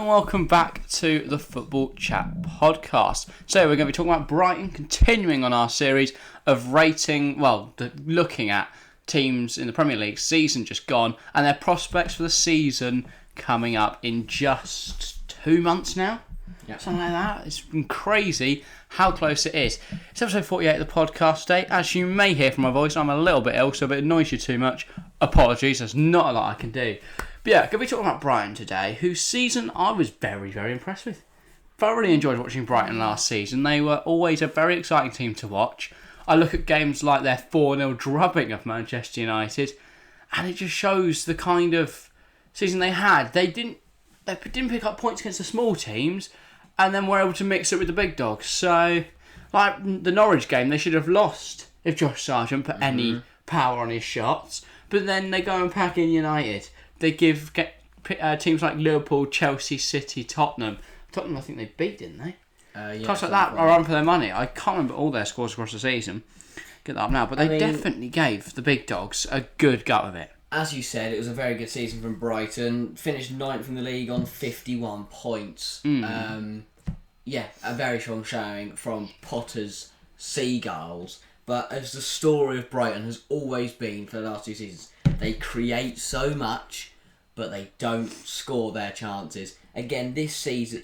welcome back to the Football Chat podcast. So we're going to be talking about Brighton, continuing on our series of looking at teams in the Premier League season just gone and their prospects for the season coming up in just 2 months now. Yep. Something like that. It's been crazy how close it is. It's episode 48 of the podcast today. As you may hear from my voice, I'm a little bit ill, so if it annoys you too much, apologies. There's not a lot I can do. But yeah, going to be talking about Brighton today, whose season I was very, very impressed with. Thoroughly enjoyed watching Brighton last season. They were always a very exciting team to watch. I look at games like their 4-0 drubbing of Manchester United, and it just shows the kind of season they had. They didn't pick up points against the small teams, and then were able to mix it with the big dogs. So, like the Norwich game, they should have lost if Josh Sargent put any power on his shots. But then they go and pack in United. They give teams like Liverpool, Chelsea, City, Tottenham, I think they beat, didn't they? Clubs like that are run for their money. I can't remember all their scores across the season. Get that up now. But they definitely gave the big dogs a good gut of it. As you said, it was a very good season from Brighton. Finished 9th in the league on 51 points. A very strong showing from Potter's Seagulls. But as the story of Brighton has always been for the last 2 seasons, they create so much, but they don't score their chances. Again,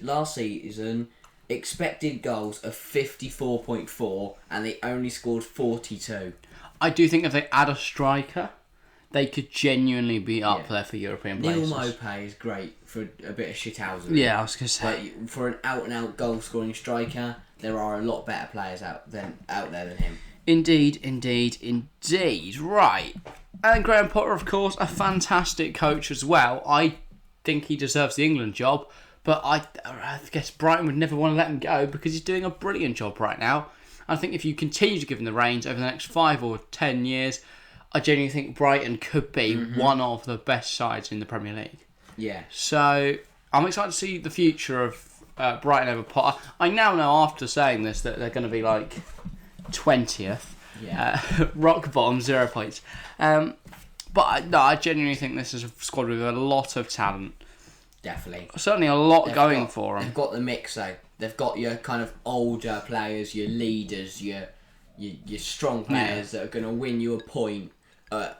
last season, expected goals of 54.4, and they only scored 42. I do think if they add a striker, they could genuinely be up there for European places. Neil Maupay is great for a bit of shithousery. Yeah, I was going to say. But for an out-and-out goal-scoring striker, there are a lot better players out there than him. Indeed. Right. And Graham Potter, of course, a fantastic coach as well. I think he deserves the England job, but I guess Brighton would never want to let him go because he's doing a brilliant job right now. I think if you continue to give him the reins over the next 5 or 10 years, I genuinely think Brighton could be one of the best sides in the Premier League. Yeah. So I'm excited to see the future of Brighton over Potter. I now know after saying this that they're going to be like 20th. Yeah. Rock bottom, 0 points. But I genuinely think this is a squad with a lot of talent. Definitely. Certainly a lot going for them. They've got the mix though. They've got your kind of older players, your leaders, your strong players that are going to win you a point,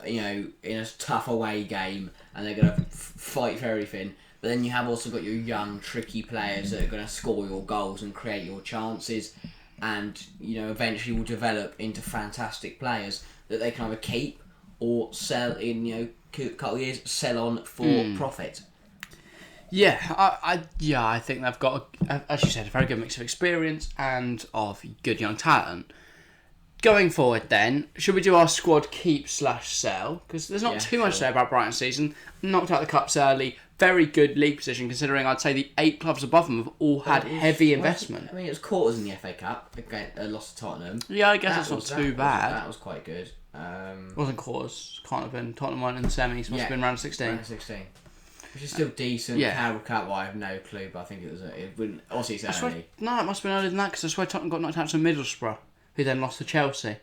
in a tough away game, and they're going to fight for everything. But then you have also got your young, tricky players that are going to score your goals and create your chances, and eventually will develop into fantastic players that they can either keep or sell in a couple of years, sell on for profit. Yeah, I think they've got, as you said, a very good mix of experience and of good young talent. Going forward then, should we do our squad keep/sell? Because there's not too much to say about Brighton's season. Knocked out the cups early, very good league position considering I'd say the 8 clubs above them have all had heavy investment. It was quarters in the FA Cup, lost to Tottenham. Yeah, I guess that's not too bad. That was quite good. Wasn't quarters, can't have been. Tottenham won in the semis, must have been round 16. Round 16. Which is still decent. Carabao Cup, I have no clue, but I think it was. Obviously, it's early. No, it must have been earlier than that because I swear Tottenham got knocked out to Middlesbrough, who then lost to Chelsea.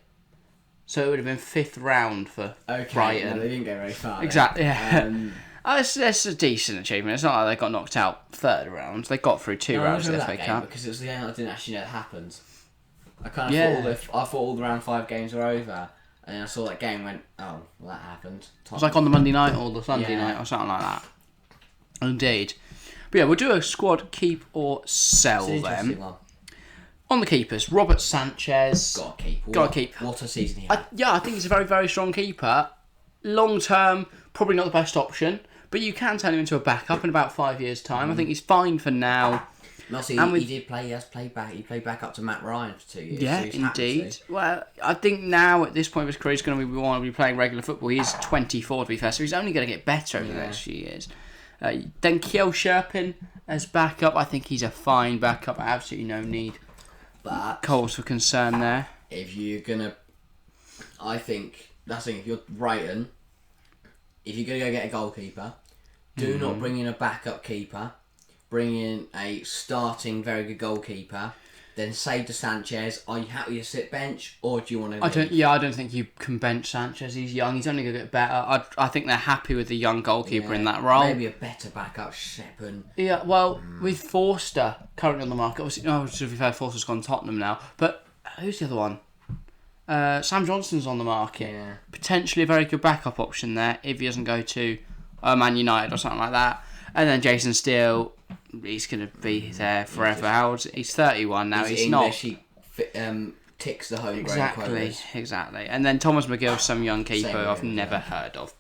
So it would have been 5th round for Brighton. No, they didn't go very far. Exactly. Yeah. It's a decent achievement. It's not like they got knocked out 3rd round. They got through 2 rounds of the FA Cup because it was the game I didn't actually know it happened. I kind of thought all the round 5 games were over. And then I saw that game and went, oh, well, that happened. It was like on the Monday night or the Sunday night or something like that. Indeed. But yeah, we'll do a squad keep or sell them. One. On the keepers, Robert Sanchez. Got to keep. What a season he had. I think he's a very, very strong keeper. Long term, probably not the best option. But you can turn him into a backup in about 5 years' time. I think he's fine for now. He did play. He has played back. He played back up to Matt Ryan for 2 years. Yeah, so indeed. Well, I think now at this point of his career, he's going to want to be playing regular football. He's 24 to be fair, so he's only going to get better over the next few years. Then Kjell Sherpin as backup. I think he's a fine backup. Absolutely no need. But cause for concern there. If you're gonna, I think that's the thing. If you're Brighton, if you're gonna go get a goalkeeper, do not bring in a backup keeper. Bring in a starting very good goalkeeper, then say to Sanchez, are you happy to sit bench or do you want to? I don't think you can bench Sanchez. He's young. He's only going to get better. I think they're happy with the young goalkeeper in that role. Maybe a better backup, Shepard. Yeah, well, with Forster currently on the market, obviously, to be fair, Forster's gone to Tottenham now. But who's the other one? Sam Johnson's on the market. Yeah. Potentially a very good backup option there if he doesn't go to Man United or something like that. And then Jason Steele, he's going to be there forever. He's 31 now. He's English, not. Ticks the homegrown quotas. Exactly. And then Thomas McGill, some young keeper I've never heard of.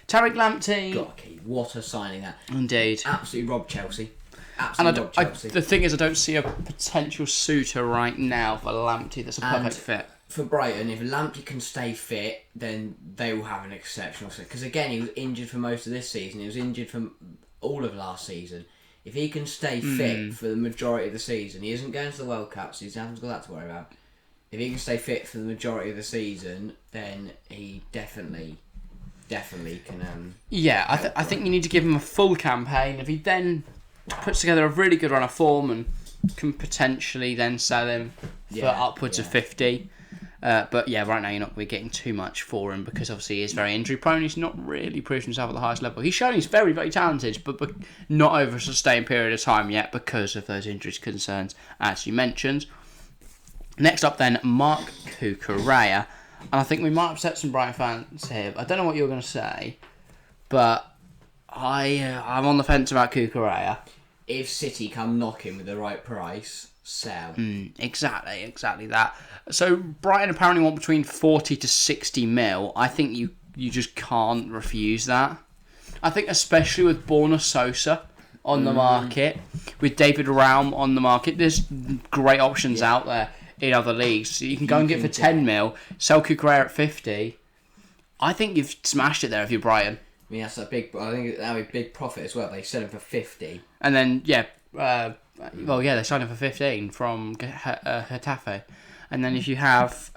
Tariq Lamptey. Got a key. What a signing that. Indeed. Absolutely robbed Chelsea. The thing is, I don't see a potential suitor right now for Lamptey that's a perfect fit. For Brighton, if Lamptey can stay fit, then they will have an exceptional season. Because again, he was injured for most of this season. He was injured for all of last season. If he can stay fit for the majority of the season, he isn't going to the World Cup, so he hasn't got that to worry about. If he can stay fit for the majority of the season, then he definitely can. I think you need to give him a full campaign. If he then puts together a really good run of form and can potentially then sell him for upwards of 50. But yeah, right now we're getting too much for him because obviously he is very injury prone. He's not really proved himself at the highest level. He's shown he's very, very talented, but not over a sustained period of time yet because of those injury concerns as you mentioned. Next up then, Mark Cucurella. And I think we might upset some Brighton fans here. I don't know what you're going to say, but I'm on the fence about Cucurella. If City come knocking with the right price, sell. Exactly that. So Brighton apparently want between 40 to 60 mil. I think you just can't refuse that. I think especially with Borna Sosa on the market, with David Raum on the market, there's great options out there in other leagues. So you can go and get for 10 mil, sell Cucurella at 50. I think you've smashed it there if you're Brighton. I mean, that's I think that would be a big profit as well. They sell him for 50. And then, they signed him for 15 from Getafe. And then if you have,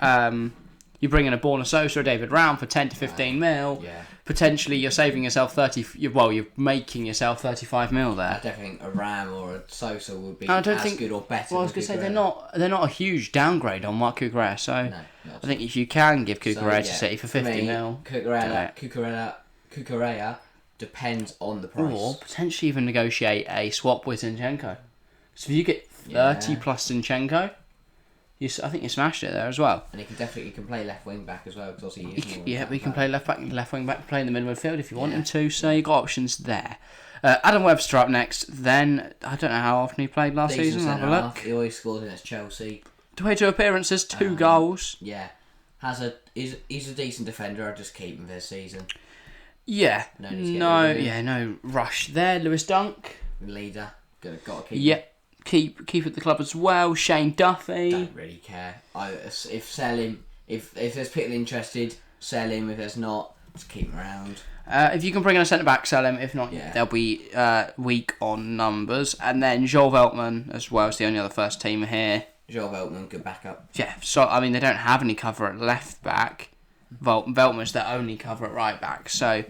you bring in a Borna Sosa or David Raum for 10 to 15 mil, potentially you're saving yourself you're making yourself 35 mil there. I don't think a Raum or a Sosa would be good or better. Well, I was going to say they're not a huge downgrade on Mark Cucurella, so I think if you can give Cucurella to City for 50 mil, Cucurella depends on the price. Or potentially even negotiate a swap with Zinchenko. So if you get 30 plus Zinchenko, I think you smashed it there as well. And he can play left wing back as well because obviously he can play left back, left wing back, play in the middle midfield if you want him to. So you've got options there. Adam Webster up next. Then I don't know how often he played last season. Have a look. He always scored against Chelsea. 22 appearances, 2 goals. Yeah, he's a decent defender. I'd just keep him this season. Yeah, no rush there. Lewis Dunk, leader, got to keep. Yep. Keep at the club as well. Shane Duffy. Don't really care. If sell him, if there's people interested, sell him. If there's not, just keep him around. If you can bring in a centre back, sell him. If not, they'll be weak on numbers. And then Joel Veltman as well is the only other first teamer here. Joel Veltman, good backup. Yeah. So I mean, they don't have any cover at left back. Veltman's their only cover at right back. So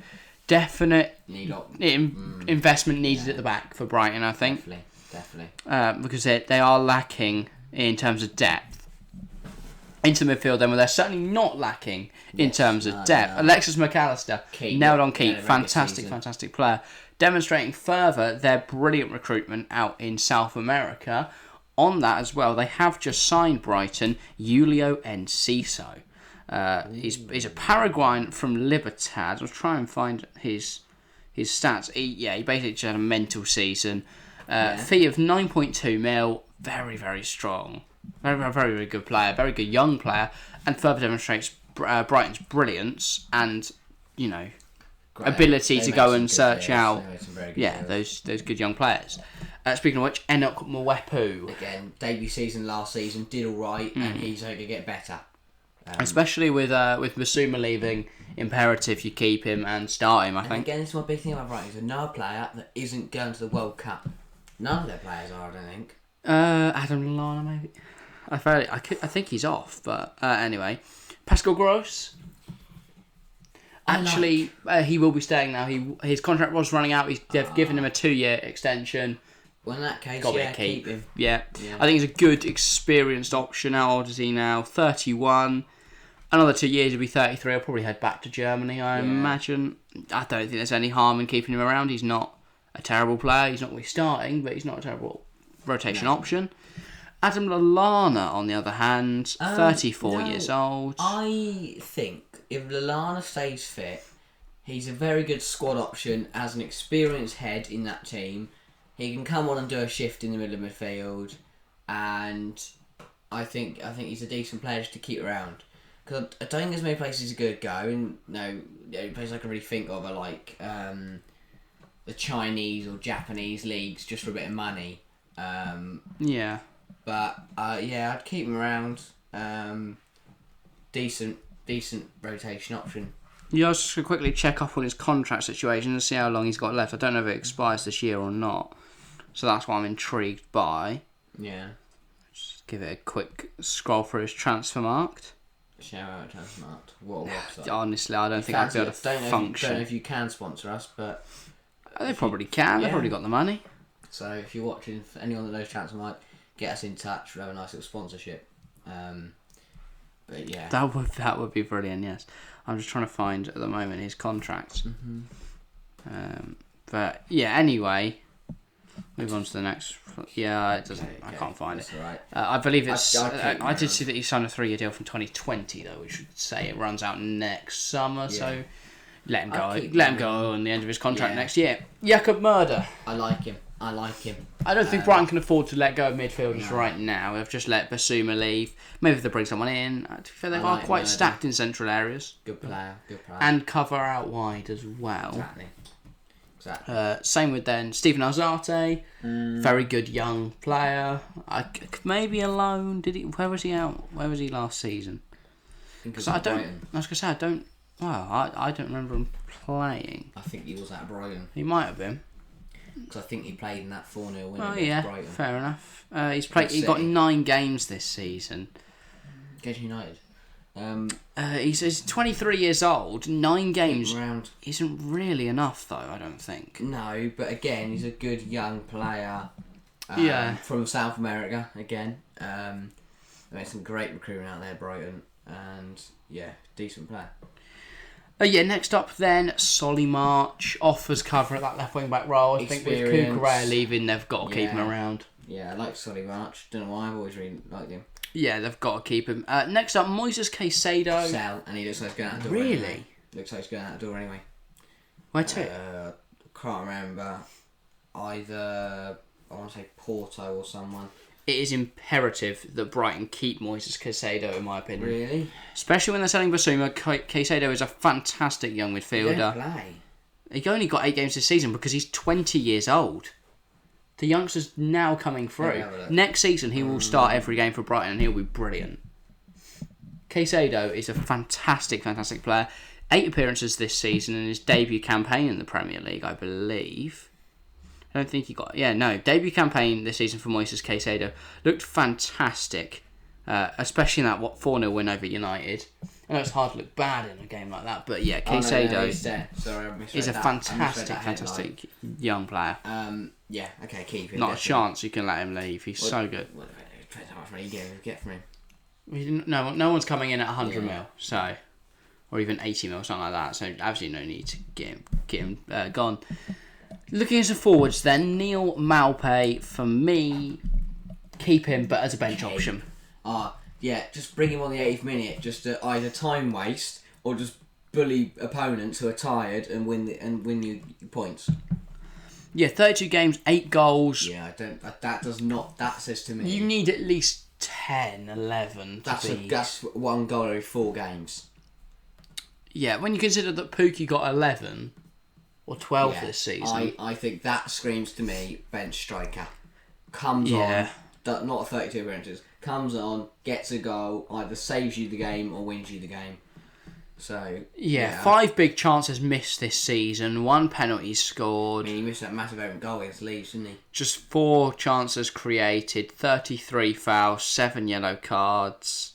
definite investment needed at the back for Brighton, I think. Definitely. Because they are lacking in terms of depth. Into midfield, then, they're certainly not lacking in terms of depth. No. Alexis McAllister, nailed on keep. Fantastic player. Demonstrating further their brilliant recruitment out in South America. On that as well, they have just signed Brighton, Julio Enciso. He's a Paraguayan from Libertad. I'll try and find his stats. He basically just had a mental season. Fee of 9.2 mil, very, very strong. Very, very, very good player, very good young player, and further demonstrates Brighton's brilliance and, ability to go and search out those good young players. Speaking of which, Enoch Mwepu. Again, debut season last season, did alright, and he's only going to get better. Especially with Masuma leaving, imperative you keep him and start him, I think. Again, this is my big thing about Brighton. He's another player that isn't going to the World Cup. None of their players are, I don't think. Adam Lallana, maybe. I think he's off, but anyway. Pascal Gross. Actually, he will be staying now. His contract was running out. They've given him a 2-year extension. Well, in that case, Got to be yeah, a keep. keep him. Yeah. Yeah. I think he's a good, experienced option. How old is he now? 31. Another 2 years, he'll be 33. I'll probably head back to Germany, I imagine. I don't think there's any harm in keeping him around. He's not a terrible player. He's not really starting, but he's not a terrible rotation option. Adam Lallana, on the other hand, 34 years old. I think if Lallana stays fit, he's a very good squad option as an experienced head in that team. He can come on and do a shift in the middle of midfield, and I think he's a decent player just to keep around. Because I don't think there's many places he could go, and the only places I can really think of are like the Chinese or Japanese leagues just for a bit of money. Yeah. But I'd keep him around. Decent rotation option. Yeah, I was just going to quickly check up on his contract situation and see how long he's got left. I don't know if it expires this year or not. So that's what I'm intrigued by. Yeah. Just give it a quick scroll through his transfer marked. Shout out Transmart. What a website. Honestly, I don't think I'd be able to function. Don't know if you can sponsor us, but... They probably can. They've probably got the money. So if you're watching, anyone that knows Transmart, get us in touch. We'll have a nice little sponsorship. But yeah. That would be brilliant, yes. I'm just trying to find, at the moment, his contract. But yeah, anyway... Move on to the next. Yeah, it doesn't. Okay, I can't find it. Right. I believe it's. I did see that he signed a 3-year deal from 2020, though, which would say it runs out next summer. Yeah. So let him go. Let him go on the end of his contract next year. Jakob Murder. I like him. I don't think Brighton can afford to let go of midfielders right now. They've just let Basuma leave. Maybe if they bring someone in. To be fair, they are quite stacked in central areas. Good player. And cover out wide as well. Exactly. Same with then Stephen Alzate, very good young player. Maybe a loan. Where was he out? Where was he last season? I was gonna say I don't remember him playing. I think he was at Brighton. He might have been. Because I think he played in that 4-0 win against Brighton. Fair enough. He got 9 games this season. Against United. He's 23 years old. 9 games isn't really enough, though. I don't think. No, but again, he's a good young player. From South America again. They made some great recruiting out there, Brighton, and decent player. Next up then, Solly March offers cover at that left wing back role. I think with Cucurella leaving, they've got to keep him around. Yeah, I like Solly March. Don't know why, I've always really liked him. Yeah, they've got to keep him. Next up, Moises Caicedo. Sell, and he looks like he's going out the door. Really? Anyway. Looks like he's going out the door anyway. Where to? Can't remember. Either, I want to say Porto or someone. It is imperative that Brighton keep Moises Caicedo, in my opinion. Really? Especially when they're selling Basuma. Caicedo is a fantastic young midfielder. He don't play. He only got 8 games this season because he's 20 years old. The youngster's now coming through. Next season, he will start every game for Brighton and he'll be brilliant. Caicedo is a fantastic player. 8 appearances this season in his debut campaign in the Premier League, I believe. I don't think he got... debut campaign this season for Moises Caicedo. Looked fantastic. Especially in that 4-0 win over United. I know it's hard to look bad in a game like that, but Caicedo is a fantastic young player. Keep him. Not a chance you can let him leave. He's so good. What depends how much money you get from him. No one's coming in at 100 mil, so, or even 80 mil, something like that. So absolutely no need to get him gone. Looking at the forwards, then Neil Maupay for me, keep him, but as a bench option. Just bring him on the 80th minute, just to either time waste or just bully opponents who are tired and win you points. 32 games, 8 goals. Yeah, that says to me. You need at least 10, 11 That's 1 goal every 4 games. Yeah, when you consider that Pookie got 11 or 12 this season. I think that screams to me bench striker. Comes on, not 32 appearances, comes on, gets a goal, either saves you the game or wins you the game. So 5 big chances missed this season, 1 penalty scored. I mean, he missed that massive open goal against Leeds, didn't he? Just 4 chances created, 33 fouls, 7 yellow cards.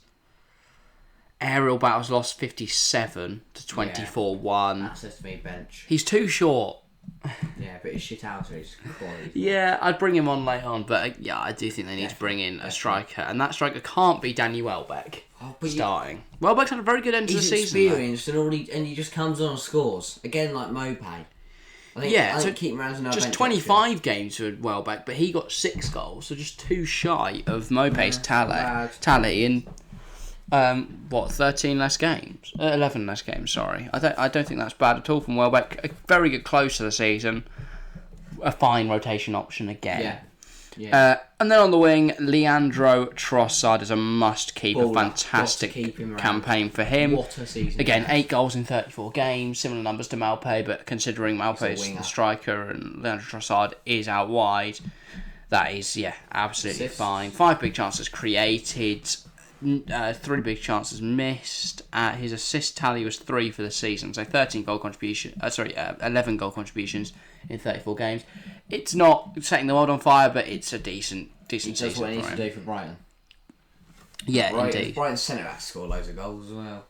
Aerial battles lost 57 to 24-1. That says to me bench. He's too short. Yeah, but his shit outer is quality. Yeah, I'd bring him on late on, but yeah, I do think they need to bring in a striker, and that striker can't be Danny Welbeck starting. Welbeck's had a very good end to the season. He's experienced and he just comes on and scores again like Mopay. I think keep him around to just 25 games for Welbeck, but he got 6 goals, so just 2 shy of Mopay's tally in 13 less games, 11 less games. Sorry, I don't think that's bad at all from Welbeck. A very good close to the season, a fine rotation option again. Yeah. And then on the wing, Leandro Trossard is a must-keep. A fantastic campaign for him. What a season. Again, 8 goals in 34 games, similar numbers to Malpay, but considering Malpay's the striker and Leandro Trossard is out wide, that is, absolutely fine. 5 big chances created, 3 big chances missed. His assist tally was 3 for the season, so 11 goal contributions in 34 games. It's not setting the world on fire, but it's a decent season. He does what he needs to do for Brighton. Yeah, indeed. Brighton's centre-back score loads of goals as well.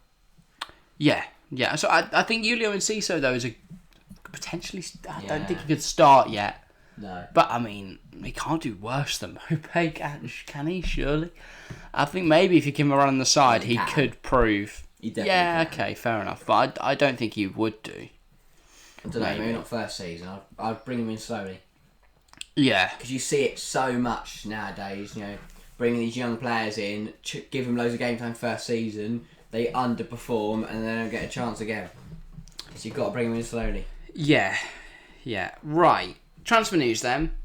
Yeah. So I think Julio Enciso, though, is a potentially... I don't think he could start yet. No. But, I mean, he can't do worse than Mopay, can he, surely? I think maybe if you give him a run on the side, he could prove... He definitely can. Okay, fair enough. But I don't think he would do. I don't know, maybe not first season. I'd bring him in slowly. Yeah. Because you see it so much nowadays, bringing these young players in, give them loads of game time first season, they underperform and they don't get a chance again. So you've got to bring them in slowly. Yeah. Right. Transfer news then.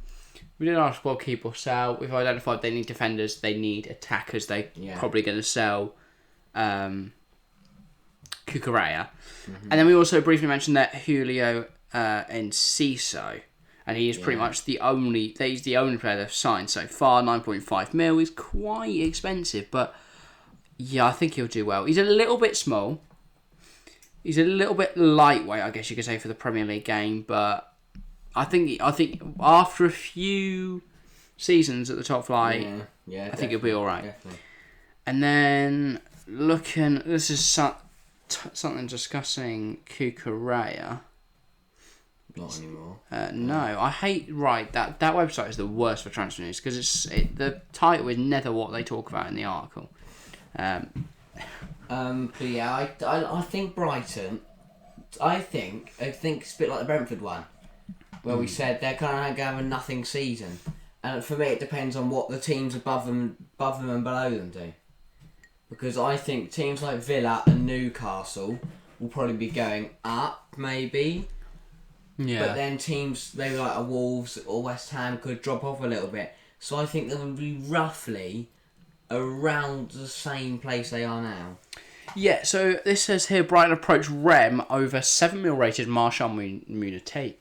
We did ask what keep or sell. We've identified they need defenders, they need attackers. They're probably going to sell Cucurella. Mm-hmm. And then we also briefly mentioned that Julio Enciso. And he is pretty much he's the only player they've signed so far. 9.5 mil is quite expensive, but I think he'll do well. He's a little bit small. He's a little bit lightweight, I guess you could say, for the Premier League game, but I think after a few seasons at the top flight, I think he'll be all right. Definitely. And then this is something discussing Cucurella. Not anymore. No, I hate. Right, that website is the worst for transfer news because the title is never what they talk about in the article. But yeah, I think Brighton. I think it's a bit like the Brentford one, where we said they're kind of going to have a nothing season, and for me it depends on what the teams above them and below them do, because I think teams like Villa and Newcastle will probably be going up, maybe. Yeah. But then teams maybe like a Wolves or West Ham could drop off a little bit. So I think they'll be roughly around the same place they are now. Yeah, so this says here Brighton approach Rem over 7 mil rated Marshall Munetzi.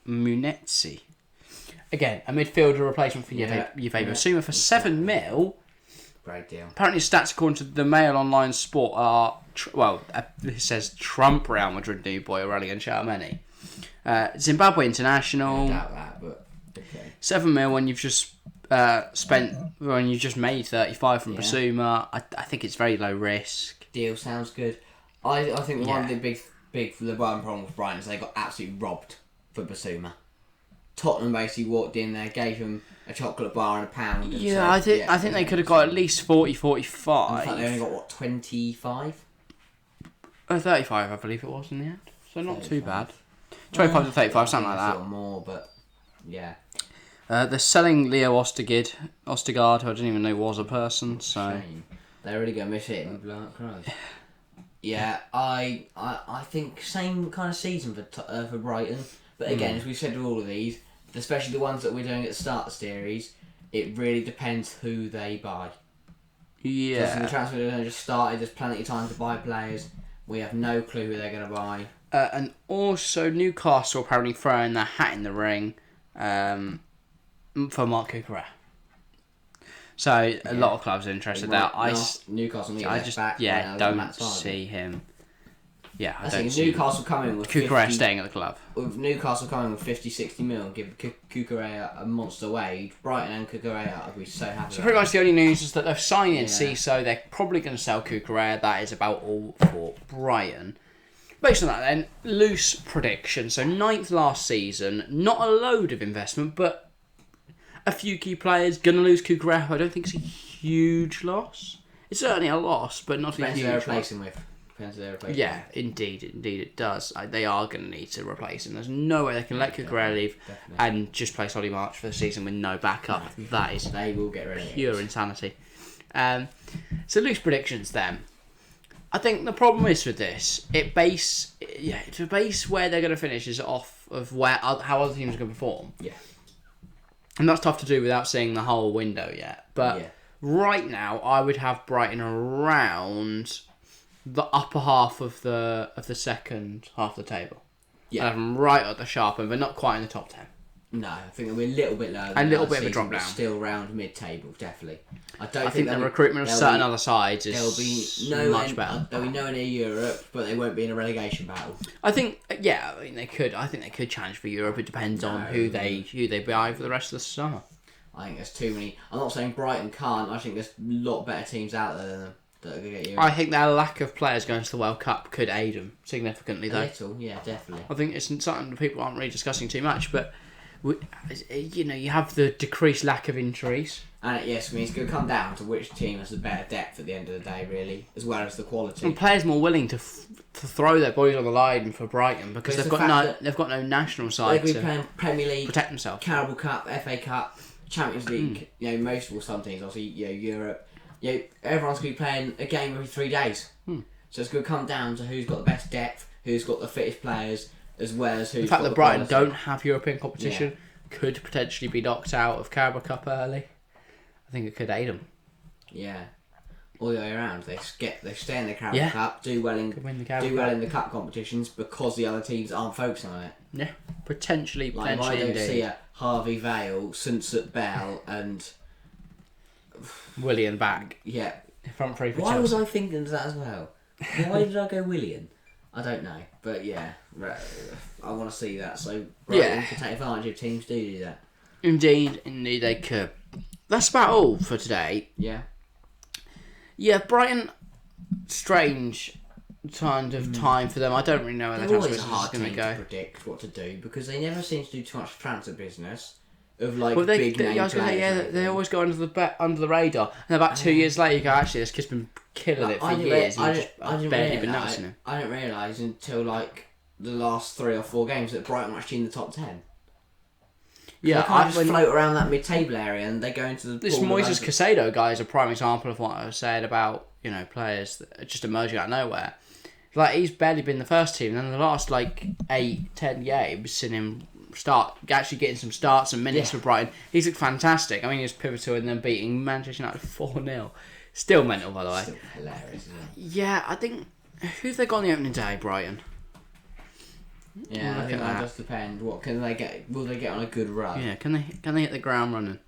Again, a midfielder replacement for Juve Basuma for 7 mil. Great deal. Apparently stats according to the Mail Online Sport are, it says Trump Real Madrid new boy Aurelien Tchouameni. Zimbabwe international. I doubt that, but okay. 7 mil when you've just made 35 from Basuma. I think it's very low risk. Deal sounds good. I think one of the big the Brighton problem with Brighton is they got absolutely robbed for Basuma. Tottenham basically walked in there, gave him a chocolate bar and a pound. And I think they could have got at least 40, 45. In fact, they only got 25? 35, I believe it was in the end. So not 35. Too bad. 25 to 35, something like that. A little more, but yeah. They're selling Leo Ostigard, who I didn't even know was a person. So shame. They're really gonna miss it. Yeah, I think same kind of season for Brighton. But again, as we said with all of these, especially the ones that we're doing at the start of the series, it really depends who they buy. Yeah. The transfer window just started. There's plenty of time to buy players. We have no clue who they're going to buy. And also Newcastle apparently throwing their hat in the ring for Mark Cucurella. So a lot of clubs are interested there. Newcastle need I just back don't see him. Yeah, I don't think see Newcastle coming with Cucurella staying at the club. With Newcastle coming with 50-60 mil and give Cucurella a monster wage, Brighton and Cucurella would be so happy. So pretty much the only news is that they've signed in so they're probably going to sell Cucurella. That is about all for Brighton. Based on that then, loose prediction. So 9th last season, not a load of investment, but a few key players. Gonna lose Kukureho. I don't think it's a huge loss. It's certainly a loss, but not Depends a who they're huge loss. replacing with. Depends who they're replacing Yeah, indeed it does. They are going to need to replace him. There's no way they can let Kukureho leave and just play Solly March for the season with no backup. That is They will get rid of pure insanity. So loose predictions then. I think the problem is with this, to base where they're going to finish is off of how other teams are going to perform. Yeah. And that's tough to do without seeing the whole window yet. But right now, I would have Brighton around the upper half of the second half of the table. Yeah. I'd have them right at the sharp end, but not quite in the top 10. No, I think they'll be a little bit lower. A little bit of a drop down. Still around mid-table, definitely. I think the recruitment of certain other sides is much better. They'll be nowhere near Europe, but they won't be in a relegation battle. I think, they could. I think they could challenge for Europe. It depends on who they buy for the rest of the summer. I think there's too many. I'm not saying Brighton can't. I think there's a lot better teams out there than them that are going to get Europe. I think their lack of players going to the World Cup could aid them significantly, though. A little, yeah, definitely. I think it's something that people aren't really discussing too much, but you have the decreased lack of injuries. And it's going to come down to which team has the better depth at the end of the day, really, as well as the quality. And players more willing to throw their bodies on the line for Brighton because they've got no national side to to Premier League, protect themselves. Carabao Cup, FA Cup, Champions League. Most of some teams, obviously, Europe. Everyone's going to be playing a game every 3 days. So it's going to come down to who's got the best depth, who's got the fittest players, as well as who's. The fact got that Brighton don't have European competition could potentially be knocked out of Carabao Cup early. I think it could aid them. Yeah, all the way around. They stay in the Carabao Cup, do well in the cup competitions because the other teams aren't focusing on it. Yeah, potentially I don't indeed. see a Harvey Vale, Sunset Bell, and Willian back. Yeah, front three for Why Chelsea. was I thinking of that as well? Why did I go Willian? I don't know, but I want to see that. So Brighton can take advantage if teams do that. Indeed they could. That's about all for today. Yeah. Yeah, Brighton, strange kind of time for them. I don't really know where their transfer business is going to go. To predict what to do because they never seem to do too much transfer business of big name players. They always go under the radar, and about 2 years later, you go, actually, this kid's been killing it for years. I've barely been noticing him. I didn't realise until the last 3 or 4 games that Brighton were actually in the top 10. Yeah, they can't just float around that mid-table area and they go into the. This Moises Caicedo guy is a prime example of what I was saying about players that are just emerging out of nowhere. He's barely been the first team, and then the last 8-10 games, seen him actually getting some starts and minutes for Brighton. He's looked fantastic. I mean, he was pivotal in them beating Manchester United 4-0. Still mental, by the way. Still hilarious, isn't it? Yeah, I think who've they got on the opening day, Brighton? Yeah, I think that does depend. What can they get? Will they get on a good run? Yeah, can they hit the ground running?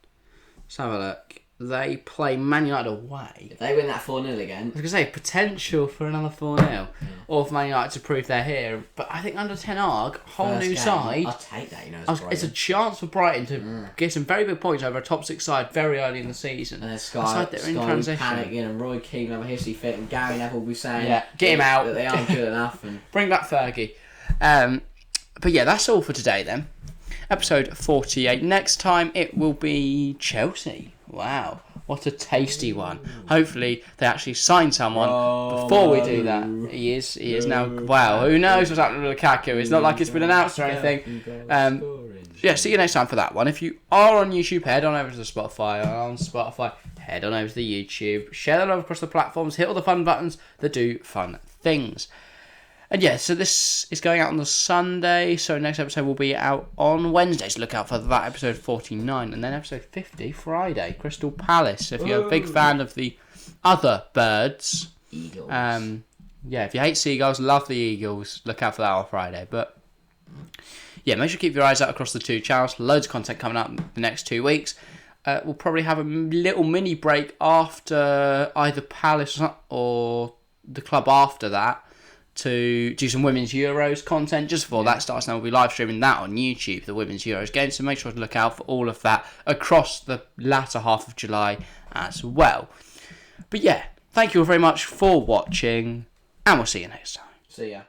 Let's have a look. They play Man United away. If they win that 4-0 again, I was going to say potential for another 4-0, or for Man United to prove they're here. But I think under Ten Hag, whole new side. I'll take that. It's a chance for Brighton to get some very big points over a top 6 side very early in the season. And then Sky in transition. Panicking, and Roy Keane will have a history fit, and Gary Neville will be saying, get him out. That they aren't good enough, and bring back Fergie. But yeah, that's all for today then. Episode 48. Next time it will be Chelsea. Wow, what a tasty one. Hopefully they actually sign someone before we do that. He is now. Wow, who knows what's happening with Lukaku? It's not like it's been announced or anything. See you next time for that one. If you are on YouTube, head on over to the Spotify. On Spotify, head on over to the YouTube. Share that over across the platforms. Hit all the fun buttons that do fun things. And yeah, so this is going out on the Sunday, so next episode will be out on Wednesday, so look out for that, episode 49, and then episode 50, Friday, Crystal Palace. If you're a big fan of the other birds, Eagles. If you hate seagulls, love the Eagles, look out for that on Friday. But yeah, make sure to keep your eyes out across the 2 channels, loads of content coming up the next 2 weeks. We'll probably have a little mini break after either Palace or the club after that, to do some Women's Euros content just before that starts. Now we'll be live streaming that on YouTube, the Women's Euros game, so make sure to look out for all of that across the latter half of July as well. But yeah, thank you all very much for watching, and we'll see you next time. See ya.